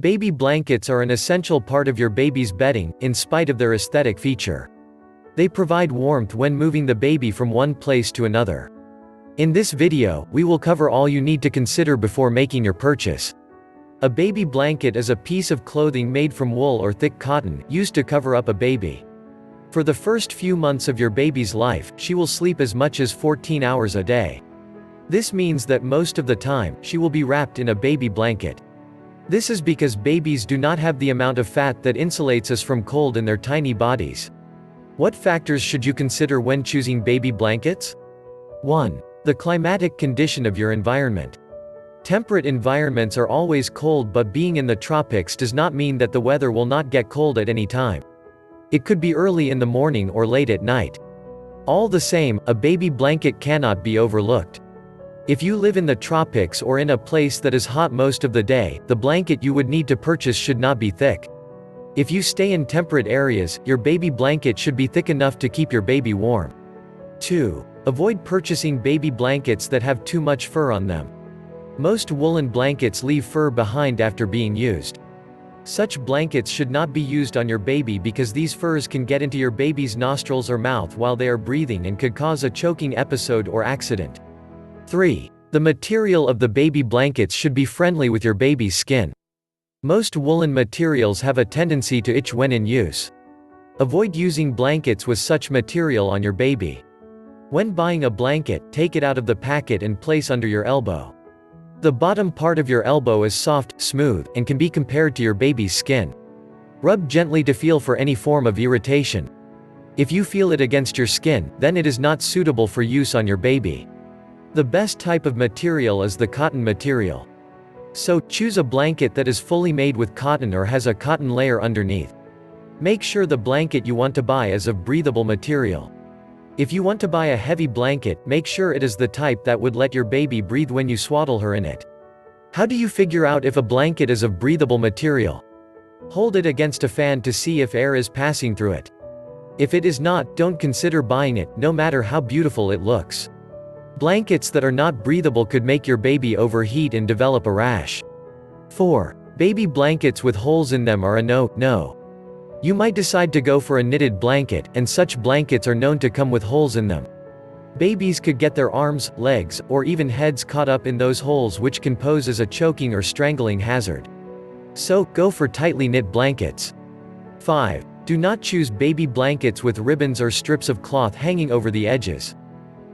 Baby blankets are an essential part of your baby's bedding, in spite of their aesthetic feature. They provide warmth when moving the baby from one place to another. In this video, we will cover all you need to consider before making your purchase. A baby blanket is a piece of clothing made from wool or thick cotton, used to cover up a baby. For the first few months of your baby's life, she will sleep as much as 14 hours a day. This means that most of the time, she will be wrapped in a baby blanket. This is because babies do not have the amount of fat that insulates us from cold in their tiny bodies. What factors should you consider when choosing baby blankets? 1. The climatic condition of your environment. Temperate environments are always cold, but being in the tropics does not mean that the weather will not get cold at any time. It could be early in the morning or late at night. All the same, a baby blanket cannot be overlooked. If you live in the tropics or in a place that is hot most of the day, the blanket you would need to purchase should not be thick. If you stay in temperate areas, your baby blanket should be thick enough to keep your baby warm. 2. Avoid purchasing baby blankets that have too much fur on them. Most woolen blankets leave fur behind after being used. Such blankets should not be used on your baby because these furs can get into your baby's nostrils or mouth while they are breathing and could cause a choking episode or accident. 3. The material of the baby blankets should be friendly with your baby's skin. Most woolen materials have a tendency to itch when in use. Avoid using blankets with such material on your baby. When buying a blanket, take it out of the packet and place under your elbow. The bottom part of your elbow is soft, smooth, and can be compared to your baby's skin. Rub gently to feel for any form of irritation. If you feel it against your skin, then it is not suitable for use on your baby. The best type of material is the cotton material. So, choose a blanket that is fully made with cotton or has a cotton layer underneath. Make sure the blanket you want to buy is of breathable material. If you want to buy a heavy blanket, make sure it is the type that would let your baby breathe when you swaddle her in it. How do you figure out if a blanket is of breathable material? Hold it against a fan to see if air is passing through it. If it is not, don't consider buying it, no matter how beautiful it looks. Blankets that are not breathable could make your baby overheat and develop a rash. 4. Baby blankets with holes in them are a no. You might decide to go for a knitted blanket, and such blankets are known to come with holes in them. Babies could get their arms, legs, or even heads caught up in those holes, which can pose as a choking or strangling hazard. So, go for tightly knit blankets. 5. Do not choose baby blankets with ribbons or strips of cloth hanging over the edges.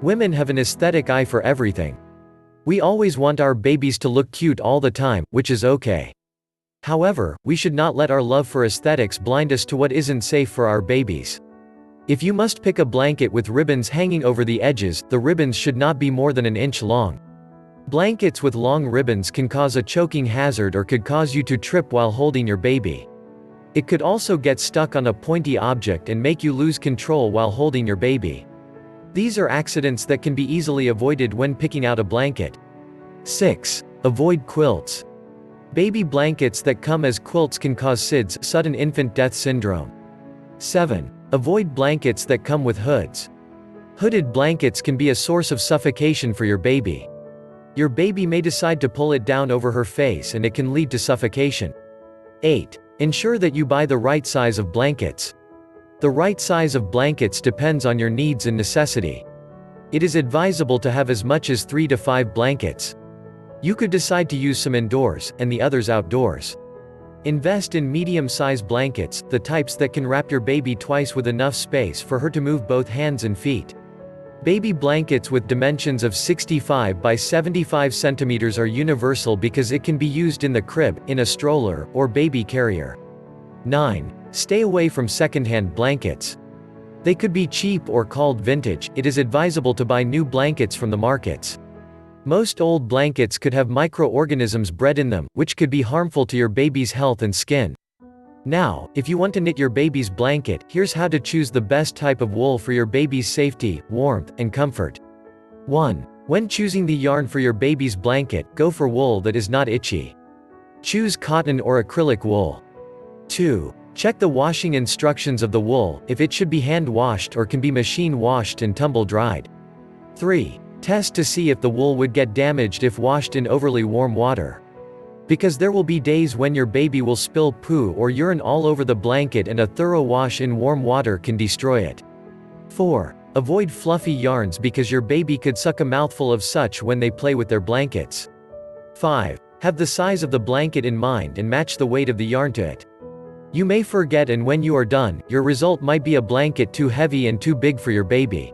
Women have an aesthetic eye for everything. We always want our babies to look cute all the time, which is okay. However, we should not let our love for aesthetics blind us to what isn't safe for our babies. If you must pick a blanket with ribbons hanging over the edges, the ribbons should not be more than an inch long. Blankets with long ribbons can cause a choking hazard or could cause you to trip while holding your baby. It could also get stuck on a pointy object and make you lose control while holding your baby. These are accidents that can be easily avoided when picking out a blanket. 6. Avoid quilts. Baby blankets that come as quilts can cause SIDS, sudden infant death syndrome. 7. Avoid blankets that come with hoods. Hooded blankets can be a source of suffocation for your baby. Your baby may decide to pull it down over her face and it can lead to suffocation. 8. Ensure that you buy the right size of blankets. The right size of blankets depends on your needs and necessity. It is advisable to have as much as 3 to 5 blankets. You could decide to use some indoors, and the others outdoors. Invest in medium-size blankets, the types that can wrap your baby twice with enough space for her to move both hands and feet. Baby blankets with dimensions of 65 by 75 centimeters are universal because it can be used in the crib, in a stroller, or baby carrier. 9. Stay away from secondhand blankets. They could be cheap or called vintage. It is advisable to buy new blankets from the markets. Most old blankets could have microorganisms bred in them, which could be harmful to your baby's health and skin. Now, if you want to knit your baby's blanket, here's how to choose the best type of wool for your baby's safety, warmth, and comfort. 1. When choosing the yarn for your baby's blanket, go for wool that is not itchy. Choose cotton or acrylic wool. 2. Check the washing instructions of the wool, if it should be hand-washed or can be machine-washed and tumble-dried. 3. Test to see if the wool would get damaged if washed in overly warm water. Because there will be days when your baby will spill poo or urine all over the blanket and a thorough wash in warm water can destroy it. 4. Avoid fluffy yarns because your baby could suck a mouthful of such when they play with their blankets. 5. Have the size of the blanket in mind and match the weight of the yarn to it. You may forget, and when you are done, your result might be a blanket too heavy and too big for your baby.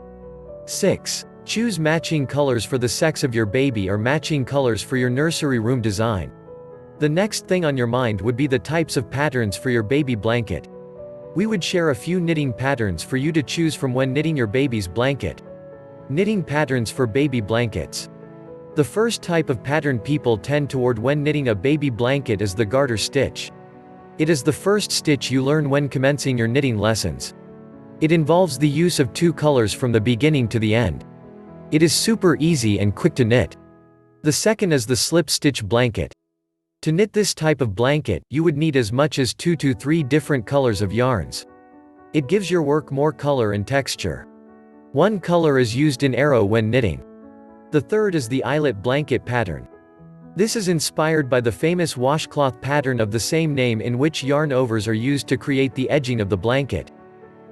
6. Choose matching colors for the sex of your baby or matching colors for your nursery room design. The next thing on your mind would be the types of patterns for your baby blanket. We would share a few knitting patterns for you to choose from when knitting your baby's blanket. Knitting patterns for baby blankets. The first type of pattern people tend toward when knitting a baby blanket is the garter stitch. It is the first stitch you learn when commencing your knitting lessons. It involves the use of 2 colors from the beginning to the end. It is super easy and quick to knit. The second is the slip stitch blanket. To knit this type of blanket, you would need as much as 2 to 3 different colors of yarns. It gives your work more color and texture. 1 color is used in arrow when knitting. The third is the eyelet blanket pattern. This is inspired by the famous washcloth pattern of the same name, in which yarn overs are used to create the edging of the blanket.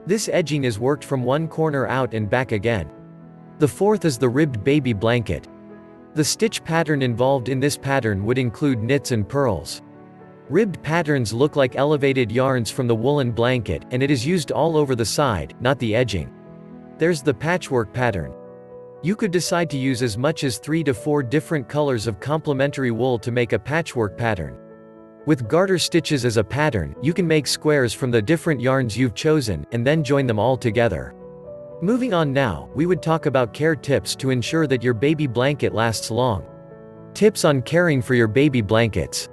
This edging is worked from one corner out and back again. The fourth is the ribbed baby blanket. The stitch pattern involved in this pattern would include knits and purls. Ribbed patterns look like elevated yarns from the woolen blanket, and it is used all over the side, not the edging. There's the patchwork pattern. You could decide to use as much as 3 to 4 different colors of complementary wool to make a patchwork pattern. With garter stitches as a pattern, you can make squares from the different yarns you've chosen, and then join them all together. Moving on now, we would talk about care tips to ensure that your baby blanket lasts long. Tips on caring for your baby blankets.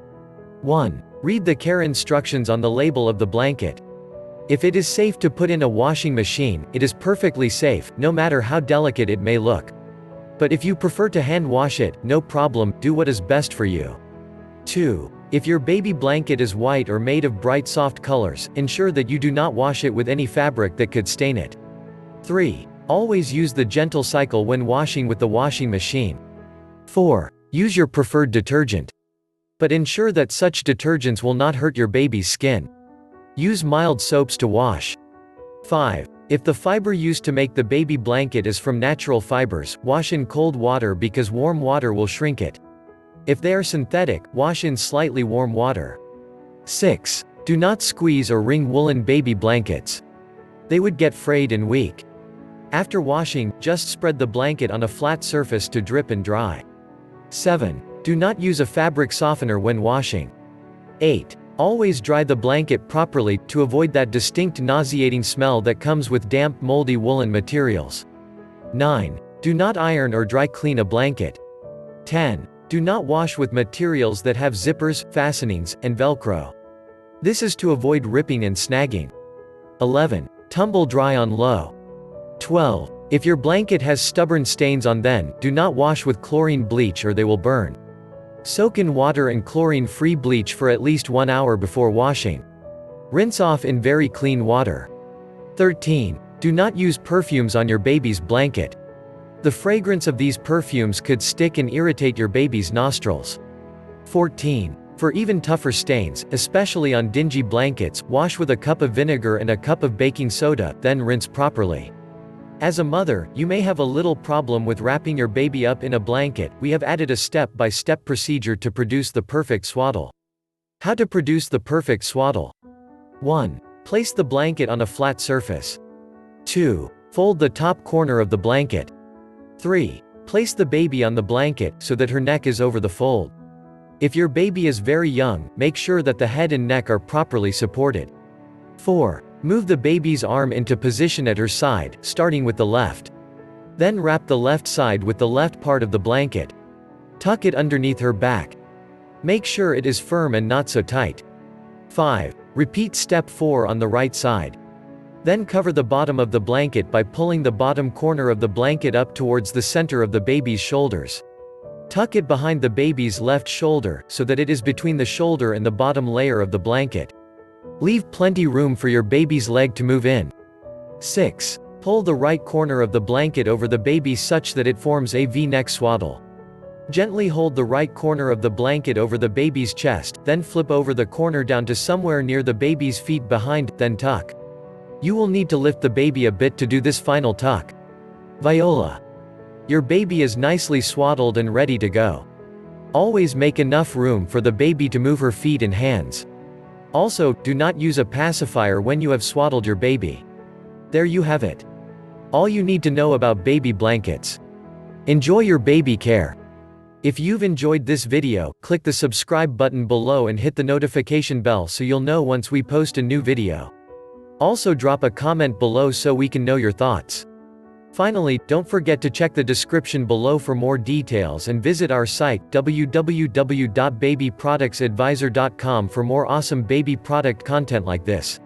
1. Read the care instructions on the label of the blanket. If it is safe to put in a washing machine, it is perfectly safe, no matter how delicate it may look. But if you prefer to hand wash it, no problem, do what is best for you. 2. If your baby blanket is white or made of bright soft colors, ensure that you do not wash it with any fabric that could stain it. 3. Always use the gentle cycle when washing with the washing machine. 4. Use your preferred detergent. But ensure that such detergents will not hurt your baby's skin. Use mild soaps to wash. 5. If the fiber used to make the baby blanket is from natural fibers, wash in cold water because warm water will shrink it. If they are synthetic, wash in slightly warm water. 6. Do not squeeze or wring woolen baby blankets. They would get frayed and weak. After washing, just spread the blanket on a flat surface to drip and dry. 7. Do not use a fabric softener when washing. 8. Always dry the blanket properly, to avoid that distinct nauseating smell that comes with damp, moldy woolen materials. 9. Do not iron or dry clean a blanket. 10. Do not wash with materials that have zippers, fastenings, and Velcro. This is to avoid ripping and snagging. 11. Tumble dry on low. 12. If your blanket has stubborn stains on, then do not wash with chlorine bleach or they will burn. Soak in water and chlorine-free bleach for at least 1 hour before washing. Rinse off in very clean water. 13. Do not use perfumes on your baby's blanket. The fragrance of these perfumes could stick and irritate your baby's nostrils. 14. For even tougher stains, especially on dingy blankets, wash with a cup of vinegar and a cup of baking soda, then rinse properly. As a mother, you may have a little problem with wrapping your baby up in a blanket. We have added a step-by-step procedure to produce the perfect swaddle. How to produce the perfect swaddle. 1. Place the blanket on a flat surface. 2. Fold the top corner of the blanket. 3. Place the baby on the blanket, so that her neck is over the fold. If your baby is very young, make sure that the head and neck are properly supported. 4. Move the baby's arm into position at her side, starting with the left. Then wrap the left side with the left part of the blanket. Tuck it underneath her back. Make sure it is firm and not so tight. 5. Repeat step 4 on the right side. Then cover the bottom of the blanket by pulling the bottom corner of the blanket up towards the center of the baby's shoulders. Tuck it behind the baby's left shoulder, so that it is between the shoulder and the bottom layer of the blanket. Leave plenty room for your baby's leg to move in. 6. Pull the right corner of the blanket over the baby such that it forms a V-neck swaddle. Gently hold the right corner of the blanket over the baby's chest, then flip over the corner down to somewhere near the baby's feet behind, then tuck. You will need to lift the baby a bit to do this final tuck. Viola. Your baby is nicely swaddled and ready to go. Always make enough room for the baby to move her feet and hands. Also, do not use a pacifier when you have swaddled your baby. There you have it. All you need to know about baby blankets. Enjoy your baby care. If you've enjoyed this video, click the subscribe button below and hit the notification bell so you'll know once we post a new video. Also drop a comment below so we can know your thoughts. Finally, don't forget to check the description below for more details and visit our site, www.babyproductsadvisor.com for more awesome baby product content like this.